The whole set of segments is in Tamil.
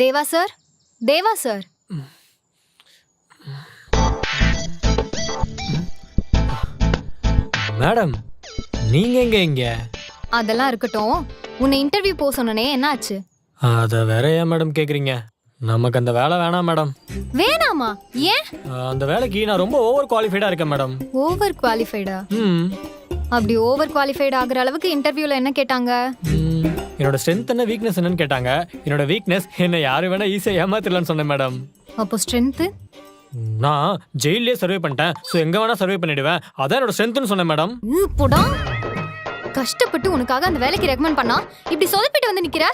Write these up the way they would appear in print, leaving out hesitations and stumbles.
தேவா சார், தேவா சார். மேடம், நீங்க இங்க? அதெல்லாம் இருக்கட்டும். உன்னை இன்டர்வியூ போக சொன்னனே, என்ன ஆச்சு? அத வேற ஏன் மேடம் கேக்குறீங்க? நமக்கு அந்த வேலை வேணாம் மேடம். வேணாமா? ஏன்? அந்த வேலைக்கு நான் ரொம்ப ஓவர் குவாலிஃபைடா இருக்கேன் மேடம். ஓவர் குவாலிஃபைடா? அப்படி ஓவர் குவாலிஃபைட் ஆகுற அளவுக்கு இன்டர்வியூல என்ன கேட்டாங்க? என்னோட ஸ்ட்ரென்த் என்ன, வீக்னஸ் என்னன்னு கேட்டாங்க. என்னோட வீக்னஸ் என்ன யாரு வேணா ஈஸியா ஏமாத்திடலாம்னு சொன்னேன் மேடம். அப்போ ஸ்ட்ரென்த்? நான் ஜெயிலே சர்வே பண்ணிட்டேன், ஸோ எங்க வேணா சர்வே பண்ணிடுவேன், அதான் என்னோட ஸ்ட்ரென்த்னு சொன்னேன் மேடம். போடா, கஷ்டப்பட்டு உனக்காக அந்த வேலைக்கு ரெக்கமெண்ட் பண்ணா இப்படி சொதப்பிட்டு வந்து நிக்கிற.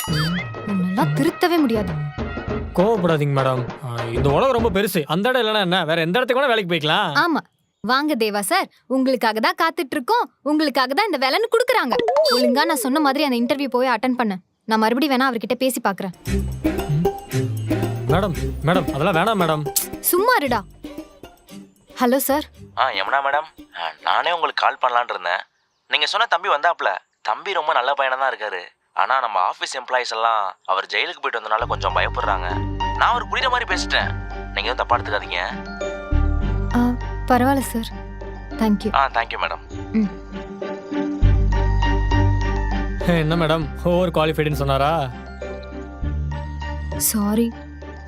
உன்னெல்லாம் திருத்தவே முடியாது. கோவப்படாதீங்க மேடம், இந்த உலகம் ரொம்ப பெருசு. அந்த இடம் இல்லைன்னா என்ன, வேற எந்த இடத்துக்கு வேணா வேலைக்கு போய்க்கலாம். ஆமா, வாங்க தேவா சார், உங்களுக்காக தான் காத்துட்டு இருக்கோம். உங்களுக்காக தான் இந்த வேலைன்னு குடுக்குறாங்க. ஒழுங்கா நான் சொன்ன மாதிரி அந்த இன்டர்வியூ போய் அட்டென்ட் பண்ண. நான் மறுபடியும் வேணா அவர்கிட்ட பேசி பாக்குறேன். மேடம் மேடம் அதெல்லாம் வேணாம் மேடம். சும்மா இருடா. Hello sir. யமுனா மேடம், நானே உங்களுக்கு கால் பண்ணலான்னு இருந்தேன். நீங்கள் சொன்ன தம்பி வந்தாப்புல. தம்பி ரொம்ப நல்ல பையனாக தான் இருக்காரு. ஆனால் நம்ம ஆஃபீஸ் எம்ப்ளாயிஸ் எல்லாம் அவர் ஜெயிலுக்கு போயிட்டு வந்தனால கொஞ்சம் பயப்படுறாங்க. நான் அவர் புரியுற மாதிரி பேசிட்டேன், நீங்கள் எதுவும் தப்பா எடுத்துக்காதீங்க. பரவாயில்ல சார், தேங்க்யூ. Thank you madam. என்ன மேடம், ஓவர் குவாலிஃபைடுன்னு சொன்னாரா? சாரி.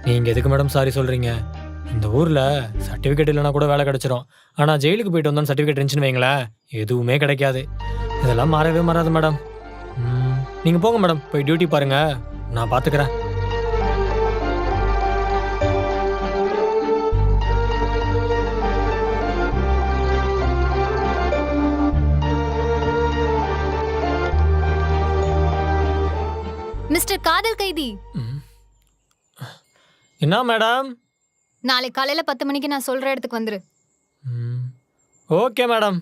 நீங்க எதுக்கு மேடம் சாரி சொல்றீங்க? இந்த ஊர்ல சர்டிபிகேட் இல்லைனா கூட வேலை கிடைச்சிரும். ஆனா ஜெயிலுக்கு போயிட்டு வந்தோம் சர்டிபிகேட் இருந்துச்சுன்னு வைங்களேன், எதுவுமே கிடைக்காது. இதெல்லாம் மாறவே மாறாது மேடம். நீங்க போங்க மேடம், போய் டியூட்டி பாருங்க, நான் பாத்துக்கிறேன். மிஸ்டர் காதல் கைதி. என்ன மேடம்? நாளை காலையில 10 மணிக்கு நான் சொல்ற இடத்துக்கு வந்துரு. Okay madam.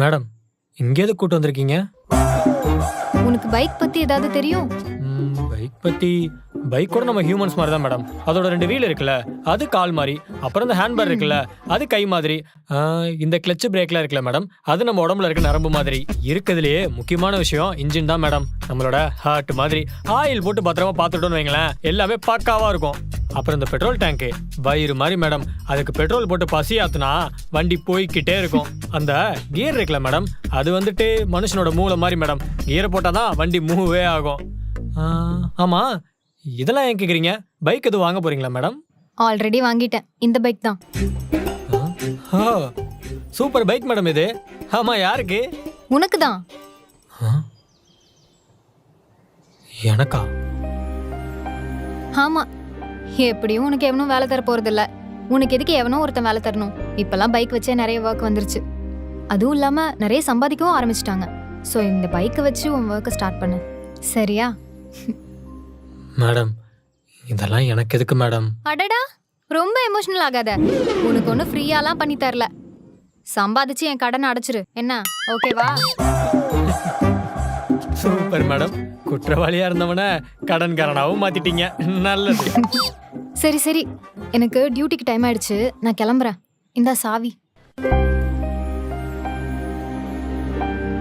மேடம், இங்க எதுக்கு கூட்டு வந்திருக்கீங்க? உனக்கு பைக் பத்தி ஏதாவது தெரியும்? பைக் கூட நம்ம ஹியூமன்ஸ் மாதிரி தான் மேடம். அதோட 2 வீல் இருக்குல்ல, அது கால் மாதிரி. அப்புறம் இந்த ஹேண்ட் பார் இருக்குல்ல, அது கை மாதிரி. இந்த கிளட்ச் பிரேக்லாம் இருக்குல்ல மேடம், அது நம்ம உடம்புல இருக்க நரம்பு மாதிரி. இருக்கிறதுலயே முக்கியமான விஷயம் இன்ஜின் தான் மேடம். நம்மளோட ஹார்ட் மாதிரி. ஆயில் போட்டு பத்திரமா பார்த்துட்டோன்னு வைங்களேன், எல்லாமே பக்காவா இருக்கும். அப்புறம் இந்த பெட்ரோல் டேங்க் வயிறு மாதிரி மேடம். அதுக்கு பெட்ரோல் போட்டு பசி ஆத்துனா வண்டி போய்கிட்டே இருக்கும். அந்த கியர் இருக்குல்ல மேடம், அது வந்துட்டு மனுஷனோட மூளை மாதிரி மேடம். கியரை போட்டாதான் வண்டி மூவே ஆகும். ஆமா, இதெல்லாம் ஏன் கேக்குறீங்க? பைக் எதுவும் வாங்க போறீங்களா மேடம்? ஆல்ரெடி வாங்கிட்டேன், இந்த பைக் தான். சூப்பர் பைக் மேடம் இது. ஆமா, யாருக்கு? உனக்கு தான். எனக்கா? ஆமா, எப்படியும் உனக்கு எவனும் வேலை தர போறது இல்ல. உனக்கு எதுக்கு எவனோ ஒருத்தன் வேலை தரணும்? இப்பெல்லாம் பைக் வச்சே நிறைய ஒர்க் வந்துருச்சு. அதுவும் இல்லாம நிறைய சம்பாதிக்கவும் ஆரம்பிச்சிட்டாங்க. ஸோ இந்த பைக்கை வச்சு உன் ஒர்க்கை ஸ்டார்ட் பண்ணு, சரியா? மேடம், இதெல்லாம் எனக்கு எதுக்கு மேடம்? அடடா, ரொம்ப எமோஷனல் ஆகாத. உனக்கு ஒன்றும் ஃப்ரீயாலாம் பண்ணி தரல. சம்பாதிச்சு என் கடனை அடைச்சிரு, என்ன? ஓகேவா? சூப்பர் மேடம், குற்றவாளியா இருந்தவன கடன்காரனாவும் மாத்திட்டீங்க. நல்லது. சரி சரி, எனக்கு டியூட்டிக்கு டைம் ஆயிடுச்சு, நான் கிளம்புறேன். இந்தா சாவி.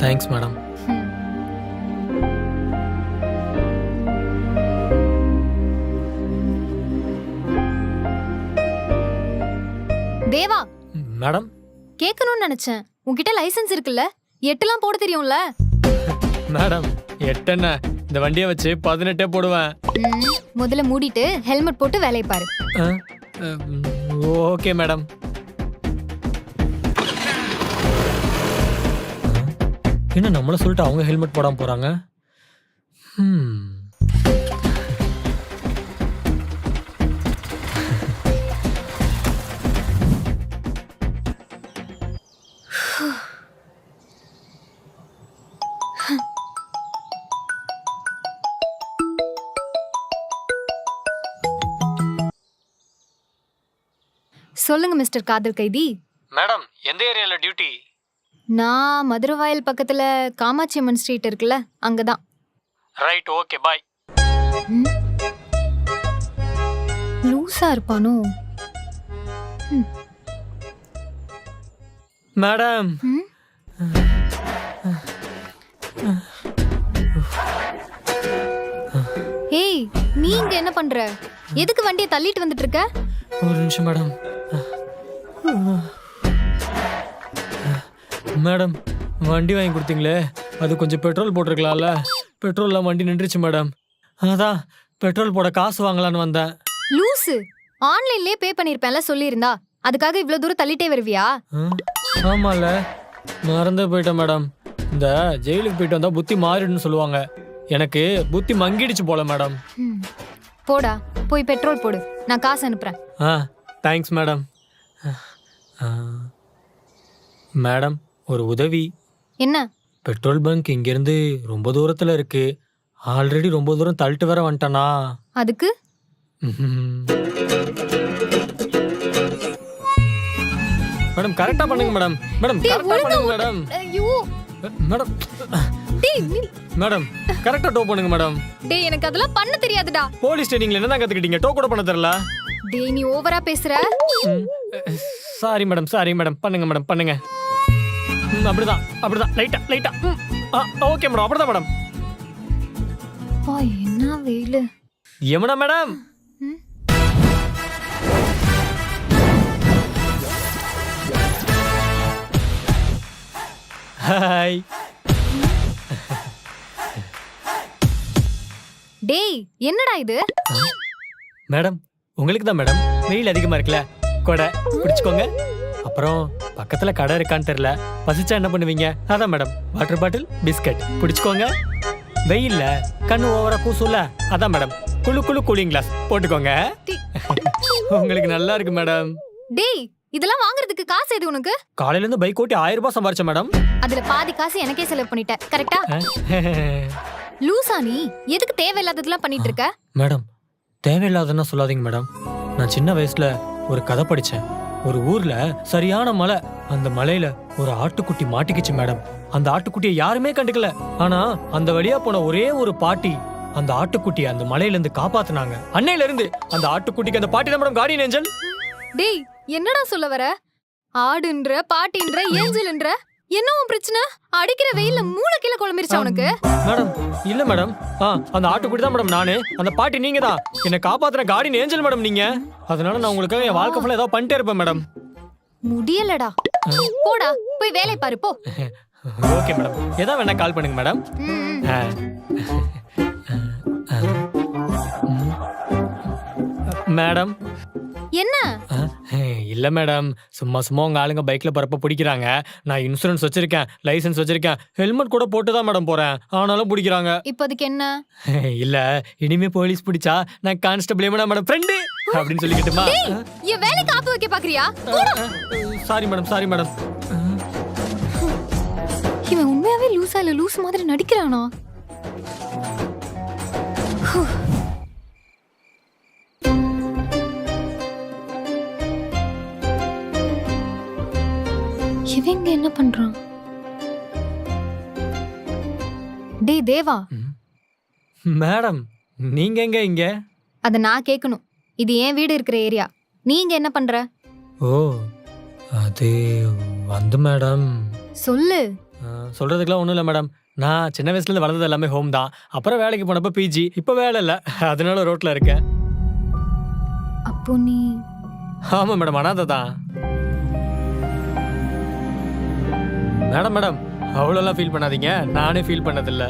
Thanks madam. தேவா மேடம், கேட்கணும்னு நினைச்சேன். உன்கிட்ட லைசென்ஸ் இருக்குல்ல, எட்டுலாம் போட தெரியும்ல? மேடம், 8 என்ன, இந்த வண்டியை வச்சு 18 போடுவேன். முதல்ல மூடிட்டு ஹெல்மெட் போட்டு வேலையை பாரு. Okay madam. என்ன நம்மள சொல்லிட்டு அவங்க ஹெல்மெட் போடாம போறாங்க? சொல்லுங்க மிஸ்டர் காதல் கைதி. மேடம், எந்த ஏரியால டியூட்டி? நான் மதுரவாயல் பக்கத்துல காமாட்சி அம்மன் ஸ்ட்ரீட் இருக்குல்ல, அங்கதான். ரைட், ஓகே, பாய். ம். லூசா இருப்பானோ? ம். மேடம். ம். ஏய், நீங்க என்ன பண்ற? எதுக்கு வண்டியை தள்ளிட்டு வந்துட்டு இருக்க? ஒரு நிமிஷம் மேடம். மேடம், வண்டி வாங்கி கொடுத்தீங்களே, அது கொஞ்சம் பெட்ரோல் போட்டிருக்கலாம்ல. பெட்ரோல்லாம் வண்டி நின்றுச்சு மேடம். அதான் பெட்ரோல் போட காசு வாங்கலான்னு வந்தேன். லூசு, ஆன்லைன்லயே பே பண்ணிருப்பேன்ல சொல்லியிருந்தா. அதுக்காக இவ்வளவு தூரம் தள்ளிட்டே வருவியா? ஆமால, மறந்தே போயிட்டேன் மேடம். இந்த ஜெயிலுக்கு போயிட்டு வந்தா புத்தி மாறிடுன்னு சொல்லுவாங்க. எனக்கு புத்தி மங்கிடுச்சு போல மேடம். ம். போடா, போய் பெட்ரோல் போடு, நான் காசு அனுப்புறேன். Thanks madam. மேடம், ஒரு உதவி. என்ன? பெட்ரோல் பங்க் இங்கேருந்து ரொம்ப தூரத்தில் இருக்கு. ஆல்ரெடி ரொம்ப தூரம் தள்ளிட்டு வர வந்துட்டேனா. அதுக்கு மேடம் கரெக்டாக பண்ணுங்க மேடம். மேடம் கரெக்டாக பண்ணுங்க மேடம். ஐயோ மேடம் டேய் மேடம் கரெக்டாக டோ பண்ணுங்க மேடம். டேய், எனக்கு அதெல்லாம் பண்ண தெரியாதுடா. போலீஸ் ட்ரைனிங்ல என்ன கற்றுக்கிட்டீங்க? டோ கூட பண்ண தெரியல. டேய், நீ ஓவரா பேசுற. Sorry madam, sorry madam. பண்ணுங்க மேடம், பண்ணுங்க. அப்படிதான் அப்படிதான், லைட்டா லைட்டா. ஓகே மேடம், அப்படிதான் மேடம். என்ன வெயிலு. யமுனா மேடம். ஹாய். டேய், என்னடா இது? மேடம், உங்களுக்கு தான் மேடம். வெயில் அதிகமா இருக்குல்ல, கொடை பிடிச்சுக்கோங்க. அப்புறம் பக்கத்துல கடை இருக்கான்னு தெரியல, பசிச்சா என்ன பண்ணுவீங்க? அதான் மேடம், வாட்டர் பாட்டில், பிஸ்கட் பிடிச்சுக்கோங்க. வெயில்ல கண்ணு ஓவரா கூசும்ல, அதான் மேடம், குளு குளு கூலிங் கிளாஸ் போட்டுக்கோங்க. உங்களுக்கு நல்லா இருக்கு மேடம். டேய், இதெல்லாம் வாங்குறதுக்கு காசு எது உனக்கு? காலையில இருந்து பைக் ஓட்டி 1000 ரூபாய் சம்பாரிச்சேன் மேடம். அதுல பாதி காசு எனக்கே செலவு பண்ணிட்ட, கரெக்டா? லூசா நீ, எதுக்கு தேவையில்லாததெல்லாம் பண்ணிட்டு இருக்க? மேடம், தேவையில்லாதன்னா சொல்லாதீங்க மேடம். நான் சின்ன வயசுல ஒரு கதை படிச்சேன். ஒரு ஊர்ல சரியான மழை. அந்த மலையில ஒரு ஆட்டுக்குட்டி மாட்டிக்கிச்சு மேடம். அந்த ஆட்டுக்குட்டியை யாருமே கண்டுக்கல. ஆனா அந்த வழியா போன ஒரே ஒரு பாட்டி அந்த ஆட்டுக்குட்டியை அந்த மலையில இருந்து காப்பாத்துனாங்க. அன்னையில இருந்து அந்த ஆட்டுக்குட்டிக்கு அந்த பாட்டி தான் மேடம் கார்டியன் ஏஞ்சல். டேய், என்னடா சொல்ல வர? ஆடுன்ற, பாட்டின்ற, ஏஞ்சல்ன்ற, என்ன உன் பிரச்சனை? அடிக்கிற வெயில்ல மூளை கீழ குழம்பிருச்சா உனக்கு? மேடம் இல்ல மேடம், அந்த ஆட்டுக்குட்டி தான் மேடம் நானு. அந்த பாட்டி நீங்க தான். என்ன காப்பாத்துற கார்டியன் ஏஞ்சல் மேடம் நீங்க. அதனால நான் உங்களுக்காக என் வாழ்க்கை ஃபுல்லா ஏதாவது பண்ணிட்டே இருப்பேன் மேடம். முடியலடா. போடா, போய் வேலை பாரு போ. ஓகே மேடம், ஏதா வேணா கால் பண்ணுங்க மேடம். மேடம். என்ன? இல்ல மேடம், சும்மா சும்மா உங்க ஆளுங்க பைக்ல பரப்ப பிடிக்கிறாங்க. நான் இன்சூரன்ஸ் வச்சிருக்கேன், லைசென்ஸ் வச்சிருக்கேன், ஹெல்மெட் கூட போட்டு தான் மேடம் போறேன். ஆனாலும் பிடிக்கிறாங்க. இப்போதைக்கு என்ன? இல்ல, இனிமே போலீஸ் பிடிச்சா நான் கான்ஸ்டபிள் யமுனா மேடம் ஃப்ரெண்டு அப்படின்னு சொல்லிக்கிட்டுமா? என் வேலை காப்பு வைக்க பாக்குறியா? Sorry madam, sorry madam. இவன் உண்மையாவே லூசா இல்ல லூஸ் மாதிரி நடிக்கிறானா? இவங்க என்ன பண்றான்? டேய் தேவா. மேடம், நீங்க எங்க இங்க? அத நான் கேட்கணும். இது என் வீடு இருக்கிற ஏரியா. நீங்க என்ன பண்ற? ஓ, அது வந்து மேடம். சொல்லு. சொல்றதுக்குலாம் ஒன்றும் இல்லை மேடம். நான் சின்ன வயசுலேருந்து வளர்ந்தது எல்லாமே ஹோம் தான். அப்புறம் வேலைக்கு போனப்போ பிஜி. இப்போ வேலை இல்லை, அதனால ரோட்டில் இருக்கேன். அப்போ நீ? ஆமாம் மேடம், அனாதை தான். மேடம் மேடம் அவ்வளோலாம் ஃபீல் பண்ணாதீங்க, நானே ஃபீல் பண்ணதில்லை.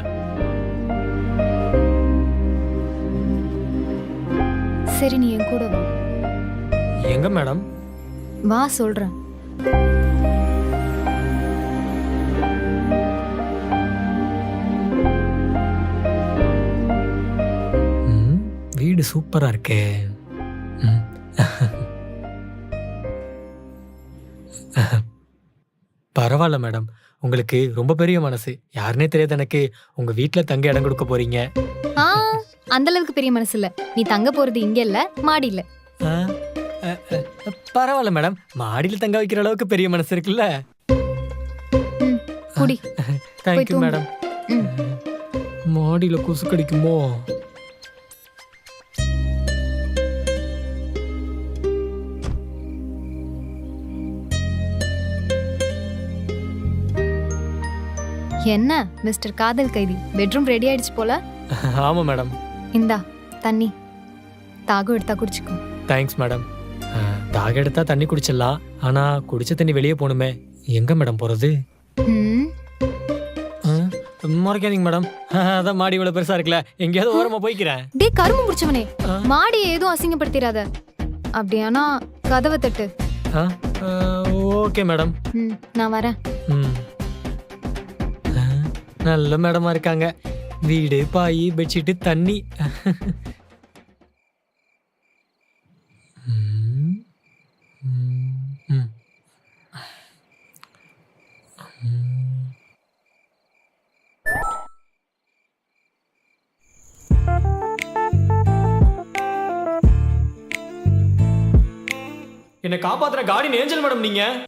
சரி, நீ என் கூட வா. எங்க மேடம்? வா சொல்றேன். வீடு சூப்பரா இருக்கே. பரவாயில்ல மேடம், உங்களுக்கு ரொம்ப பெரிய மனசு. யாருன்னே தெரியாது எனக்கு. உங்க வீட்டுல தங்க இடம் கொடுக்க போறீங்க. அந்த அளவுக்கு பெரிய மனசு இல்ல. நீ தங்க போறது இங்க இல்ல, மாடியில. பரவாயில்ல மேடம், மாடியில தங்க வைக்கிற அளவுக்கு பெரிய மனசு இருக்குல்ல. குடி. தேங்க்யூ தூங்கு. மேடம். ம். மாடியில கொசு கடிக்குமோ? என்ன மிஸ்டர் காதல் கைதி, பெட்ரூம் ரெடி ஆயிடுச்சு போல. ஆமா மேடம். இந்தா தண்ணி, தாகம் எடுத்தா குடிச்சுக்கோ. Thanks madam. தாக எடுத்தா தண்ணி குடிச்சிடலாம், ஆனா குடிச்ச தண்ணி வெளியே போகணுமே, எங்க மேடம் போறது? ம், மறைக்காதீங்க மேடம். அதான் மாடி இவ்வளவு பெருசா இருக்குல்ல, எங்கேயாவது ஓரமா போய்க்கிறேன். டேய் கரும்பு முடிச்சவனே, ஆ. மாடியை எதுவும் அசிங்கப்படுத்திடாத. அப்படியானா கதவை தட்டு. Okay madam. ம், நான் வரேன். ம். நல்ல மேடமா இருக்காங்க. வீடு, பாய், பெட்ஷீட்டு, தண்ணி. ம். ம். ம். என்னை காப்பாத்துற கார்டியன் ஏஞ்சல் மேடம் நீங்க.